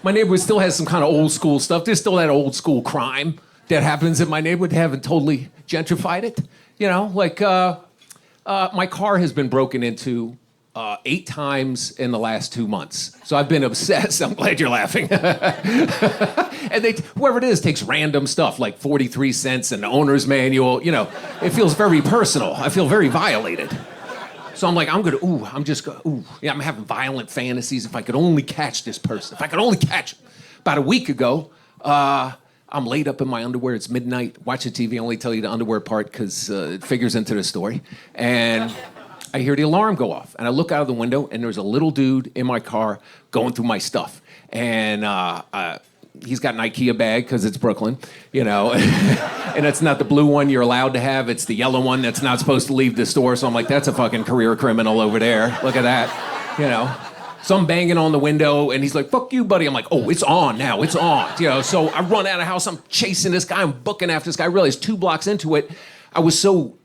my neighborhood still has some kind of old school stuff. There's still that old school crime that happens in my neighborhood. They haven't totally gentrified it. You know, like my car has been broken into 8 times in the last 2 months. So I've been obsessed. I'm glad you're laughing. And whoever it is takes random stuff like 43 cents and the owner's manual. You know, it feels very personal. I feel very violated. So I'm like, I'm having violent fantasies. If I could only catch this person. If I could only catch him. About a week ago, I'm laid up in my underwear. It's midnight. Watching TV. I only tell you the underwear part because it figures into the story. And I hear the alarm go off. And I look out of the window, and there's a little dude in my car going through my stuff. And he's got an IKEA bag because it's Brooklyn, you know. And it's not the blue one you're allowed to have. It's the yellow one that's not supposed to leave the store. So I'm like, that's a fucking career criminal over there. Look at that, you know. So I'm banging on the window, and he's like, fuck you, buddy. I'm like, oh, it's on now. It's on. You know, so I run out of the house. I'm chasing this guy. I'm booking after this guy. I realized 2 blocks into it, I was so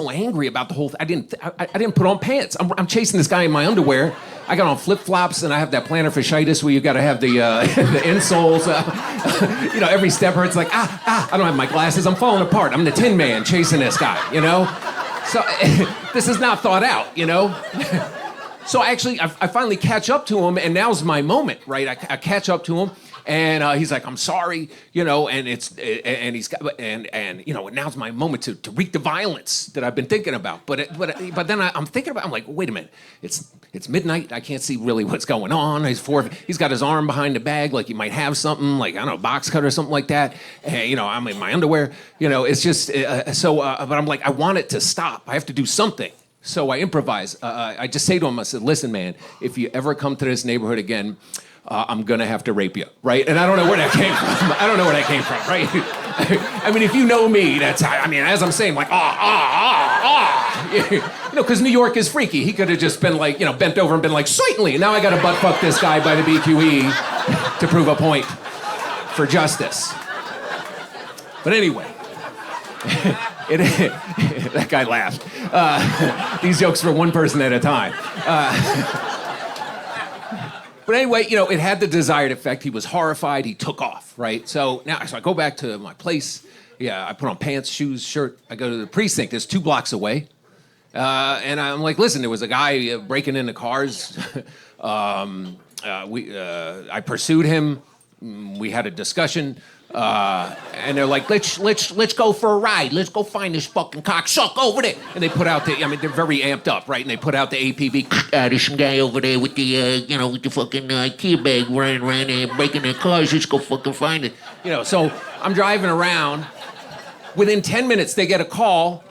angry about the whole thing. I didn't put on pants. I'm chasing this guy in my underwear. I got on flip-flops, and I have that plantar fasciitis where you got to have the the insoles. You know, every step hurts. Like, I don't have my glasses. I'm falling apart. I'm the Tin Man chasing this guy, you know? So this is not thought out, you know? So I finally catch up to him, and now's my moment, right? I catch up to him, and he's like, "I'm sorry," you know, and you know, now's my moment to wreak the violence that I've been thinking about. But then I'm thinking about, I'm like, wait a minute, it's midnight. I can't see really what's going on. He's got his arm behind the bag, like he might have something, like I don't know, a box cut or something like that. And, you know, I'm in my underwear. You know, it's just but I'm like, I want it to stop. I have to do something. So I improvise. I just say to him, I said, listen, man, if you ever come to this neighborhood again, I'm going to have to rape you, right? And I don't know where that came from. Right? I mean, if you know me, as I'm saying, like, you know, because New York is freaky. He could have just been like, you know, bent over and been like, certainly. Now I got to butt fuck this guy by the BQE to prove a point for justice. But anyway. That guy laughed. These jokes for one person at a time. But anyway, you know, it had the desired effect. He was horrified. He took off, right? So I go back to my place. Yeah, I put on pants, shoes, shirt. I go to the precinct. It's 2 blocks away. And I'm like, listen, there was a guy breaking into cars. I pursued him. We had a discussion. And they're like, let's go for a ride. Let's go find this fucking cocksucker over there. And they put out they're very amped up, right? And they put out the APB. There's some guy over there with the, with the fucking IKEA bag running around there breaking their cars. Let's go fucking find it. You know, so I'm driving around. Within 10 minutes, they get a call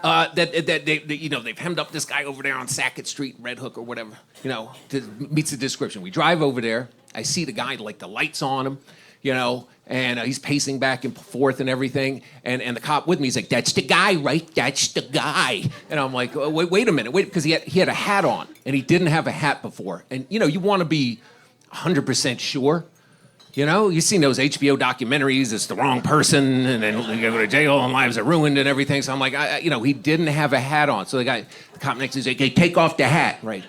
that they've hemmed up this guy over there on Sackett Street, Red Hook or whatever, you know, meets the description. We drive over there. I see the guy, like the lights on him, you know, and he's pacing back and forth and everything. And the cop with me, he's like, that's the guy, right? That's the guy. And I'm like, oh, wait a minute. Because he had a hat on, and he didn't have a hat before. And, you know, you want to be 100% sure. You know, you've seen those HBO documentaries, it's the wrong person, and then you go to jail and lives are ruined and everything. So I'm like, he didn't have a hat on. So the cop next to me, he's like, hey, take off the hat. Right.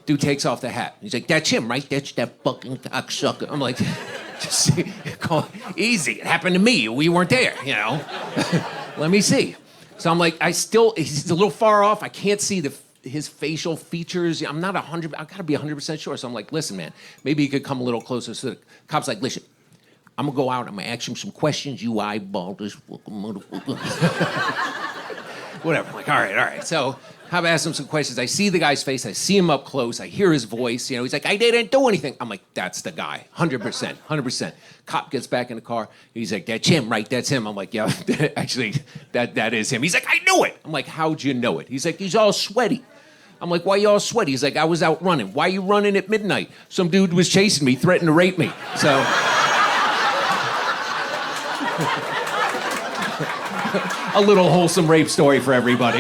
Dude takes off the hat. He's like, that's him, right? That's that fucking cocksucker. I'm like, just call easy. It happened to me. We weren't there, you know. Let me see. So I'm like, he's a little far off. I can't see his facial features. I'm not 100. I gotta be 100% sure. So I'm like, listen, man, maybe you could come a little closer. So the cop's like, listen, I'm gonna go out. I'm gonna ask him some questions. You eyeball this fucking motherfucker. Whatever. I'm like, all right. So I've asked him some questions. I see the guy's face. I see him up close. I hear his voice. You know, he's like, I didn't do anything. I'm like, that's the guy. 100%. Cop gets back in the car. He's like, that's him, right? That's him. I'm like, yeah, actually, that is him. He's like, I knew it. I'm like, how'd you know it? He's like, he's all sweaty. I'm like, why you all sweaty? He's like, I was out running. Why you running at midnight? Some dude was chasing me, threatened to rape me. So... a little wholesome rape story for everybody.